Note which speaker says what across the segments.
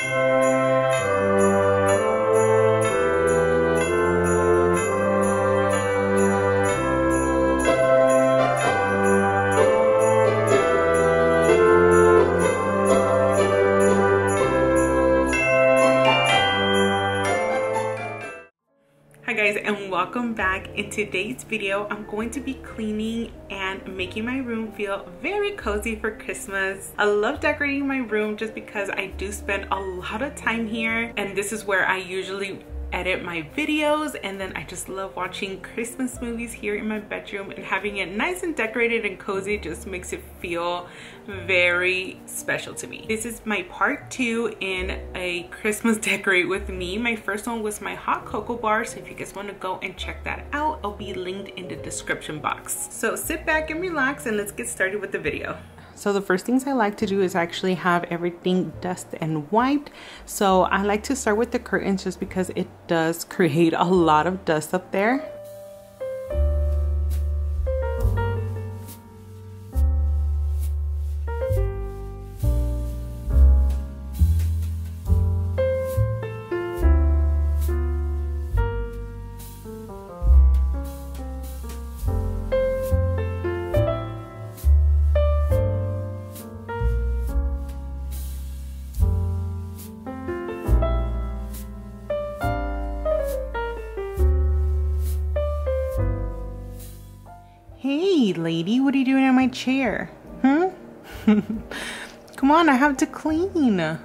Speaker 1: Hi guys, and welcome back. In today's video, I'm going to be cleaning and making my room feel very cozy for Christmas. I love decorating my room just because I do spend a lot of time here, and this is where I usually edit my videos, and then I just love watching Christmas movies here in my bedroom, and having it nice and decorated and cozy just makes it feel very special to me. This is my part 2 in a Christmas decorate with me. My first one was my hot cocoa bar, so if you guys want to go and check that out, I'll be linked in the description box. So sit back and relax, and let's get started with the video. So the first things I like to do is actually have everything dusted and wiped. So I like to start with the curtains just because it does create a lot of dust up there. Hey lady, what are you doing in my chair? Huh? Come on, I have to clean.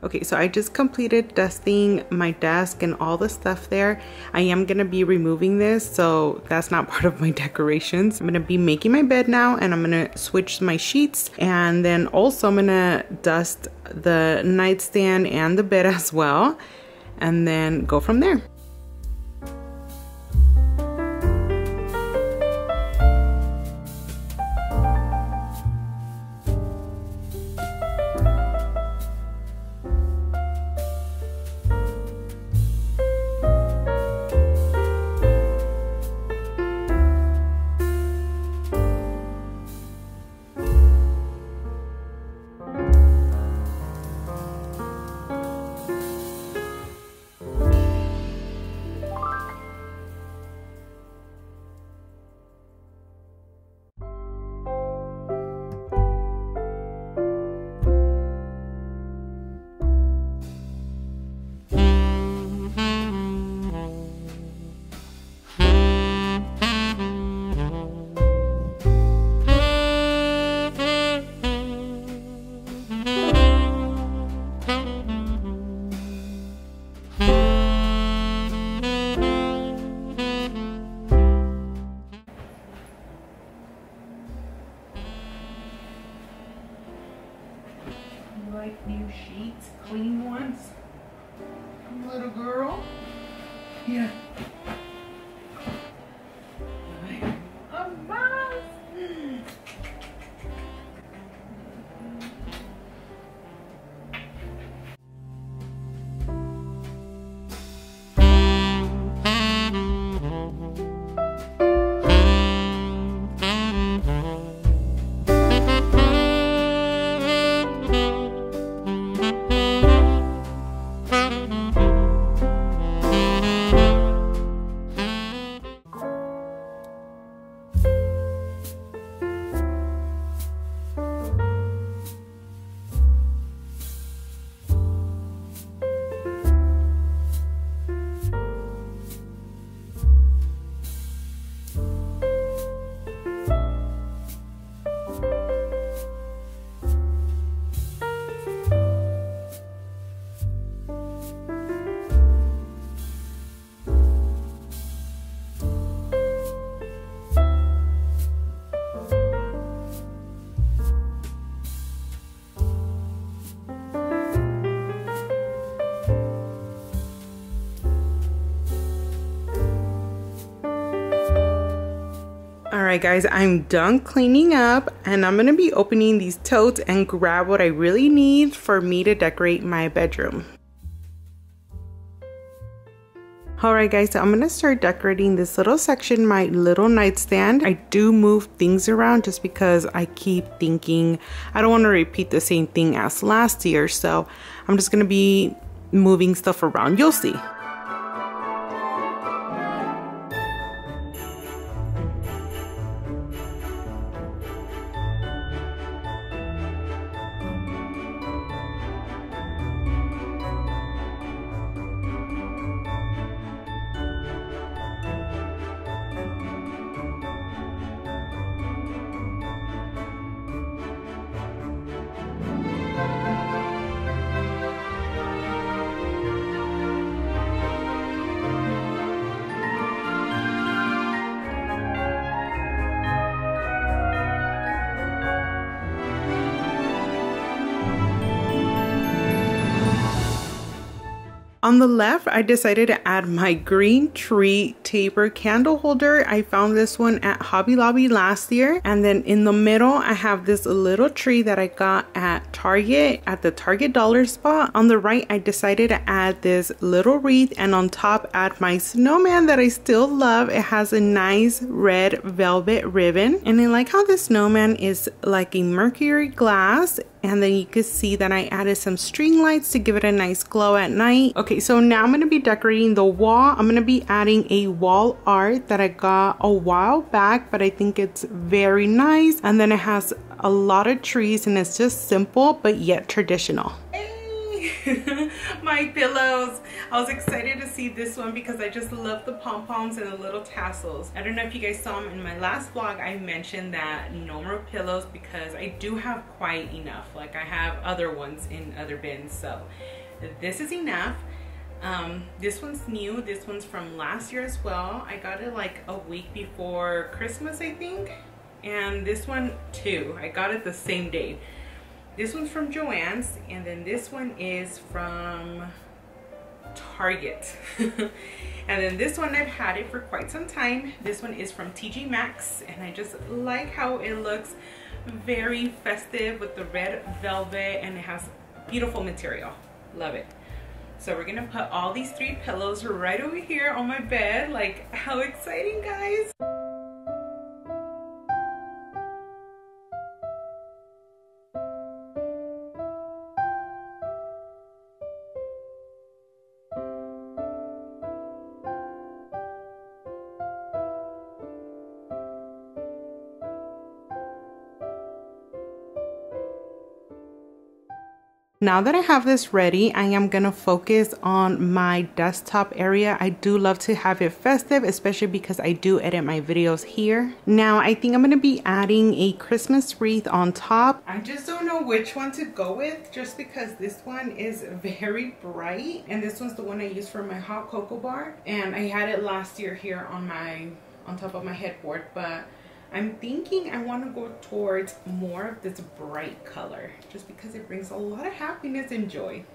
Speaker 1: Okay, so I just completed dusting my desk and all the stuff there. I am gonna be removing this, so that's not part of my decorations. I'm gonna be making my bed now, and I'm gonna switch my sheets, and then also I'm gonna dust the nightstand and the bed as well, and then go from there. Like new sheets, clean ones, little girl. Yeah. A mouse. Alright guys, I'm done cleaning up and I'm gonna be opening these totes and grab what I really need for me to decorate my bedroom. Alright guys, so I'm gonna start decorating this little section, my little nightstand. I do move things around just because I keep thinking I don't want to repeat the same thing as last year, so I'm just gonna be moving stuff around. You'll see. On the left, I decided to add my green tree taper candle holder. I found this one at Hobby Lobby last year. And then in the middle, I have this little tree that I got at Target, at the Target dollar spot. On the right, I decided to add this little wreath, and on top add my snowman that I still love. It has a nice red velvet ribbon. And I like how the snowman is like a mercury glass. And then you can see that I added some string lights to give it a nice glow at night. Okay, so now I'm going to be decorating the wall. I'm going to be adding a wall art that I got a while back, but I think it's very nice. And then it has a lot of trees and it's just simple, but yet traditional. My pillows. I was excited to see this one because I just love the pom-poms and the little tassels. I don't know if you guys saw them in my last vlog. I mentioned that no more pillows because I do have quite enough. Like I have other ones in other bins, so this is enough. This one's new. This one's from last year as well. I got it like a week before Christmas, I think. And this one too. I got it the same day. This one's from Joann's, and then this one is from Target. And then this one, I've had it for quite some time. This one is from TJ Maxx, and I just like how it looks very festive with the red velvet, and it has beautiful material. Love it. So we're gonna put all these 3 pillows right over here on my bed. Like, how exciting, guys! Now that I have this ready, I am gonna focus on my desktop area. I do love to have it festive, especially because I do edit my videos here. Now I think I'm gonna be adding a Christmas wreath on top. I just don't know which one to go with, just because this one is very bright, and this one's the one I use for my hot cocoa bar. And I had it last year here on top of my headboard, but I'm thinking I want to go towards more of this bright color just because it brings a lot of happiness and joy.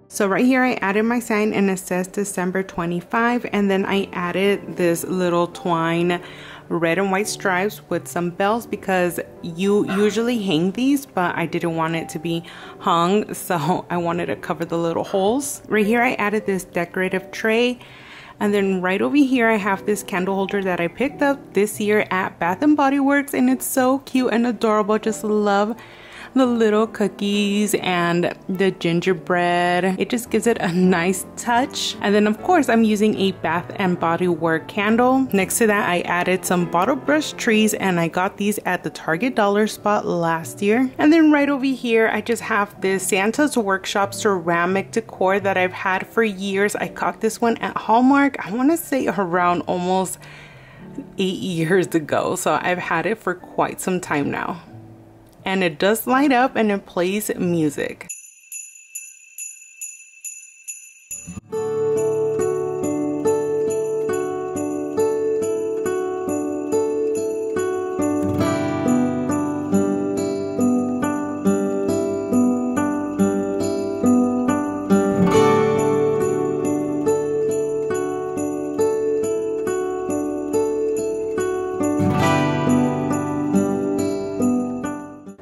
Speaker 1: So right here I added my sign and it says December 25, and then I added this little twine red and white stripes with some bells because you usually hang these, but I didn't want it to be hung, so I wanted to cover the little holes. Right here I added this decorative tray, and then right over here I have this candle holder that I picked up this year at Bath and Body Works, and it's so cute and adorable. Just love the little cookies and the gingerbread. It just gives it a nice touch. And then of course I'm using a Bath and Body Works candle. Next to that I added some bottle brush trees, and I got these at the Target dollar spot last year. And then right over here I just have this Santa's Workshop ceramic decor that I've had for years. I caught this one at Hallmark, I want to say around almost 8 years ago, so I've had it for quite some time now. And it does light up and it plays music.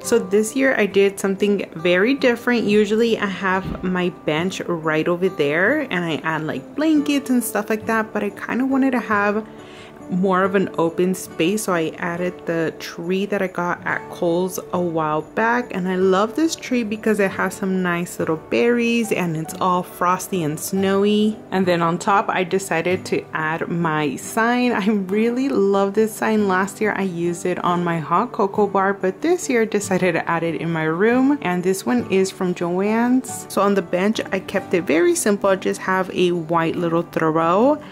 Speaker 1: So this year I did something very different. Usually I have my bench right over there and I add like blankets and stuff like that, but I kind of wanted to have more of an open space, so I added the tree that I got at Kohl's a while back. And I love this tree because it has some nice little berries and it's all frosty and snowy. And then on top I decided to add my sign. I really love this sign. Last year I used it on my hot cocoa bar, but this year I decided to add it in my room, and this one is from Joann's. So on the bench I kept it very simple. I just have a white little throw.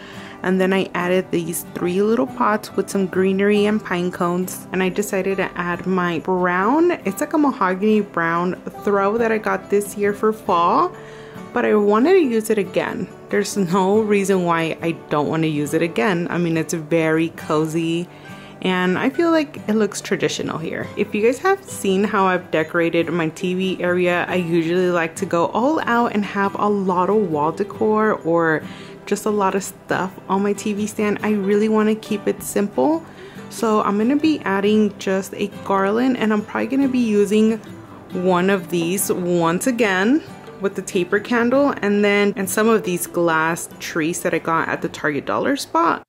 Speaker 1: And then I added these 3 little pots with some greenery and pine cones. And I decided to add my brown, it's like a mahogany brown throw that I got this year for fall. But I wanted to use it again. There's no reason why I don't want to use it again. I mean, it's very cozy and I feel like it looks traditional here. If you guys have seen how I've decorated my TV area, I usually like to go all out and have a lot of wall decor or just a lot of stuff on my TV stand. I really want to keep it simple, so I'm gonna be adding just a garland, and I'm probably gonna be using one of these once again with the taper candle, and some of these glass trees that I got at the Target dollar spot.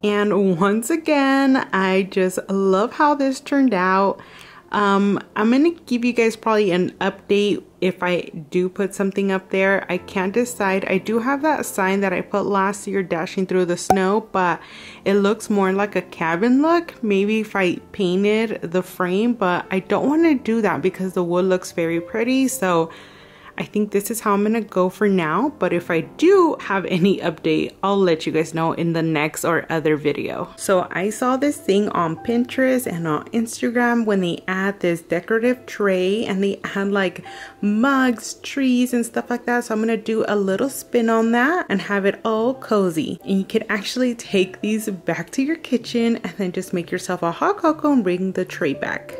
Speaker 1: And once again, I just love how this turned out. I'm gonna give you guys probably an update if I do put something up there. I can't decide. I do have that sign that I put last year, Dashing Through the Snow, but it looks more like a cabin look. Maybe if I painted the frame, but I don't want to do that because the wood looks very pretty. So I think this is how I'm gonna go for now, but if I do have any update, I'll let you guys know in the next or other video. So I saw this thing on Pinterest and on Instagram when they add this decorative tray and they add like mugs, trees and stuff like that. So I'm gonna do a little spin on that and have it all cozy. And you can actually take these back to your kitchen and then just make yourself a hot cocoa and bring the tray back.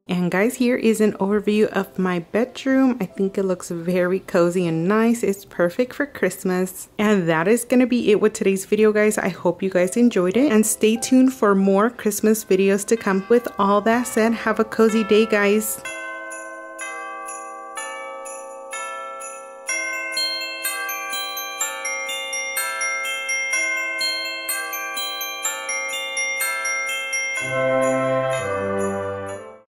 Speaker 1: And guys, here is an overview of my bedroom. I think it looks very cozy and nice. It's perfect for Christmas. And that is gonna be it with today's video, guys. I hope you guys enjoyed it, and stay tuned for more Christmas videos to come. With all that said, have a cozy day, guys.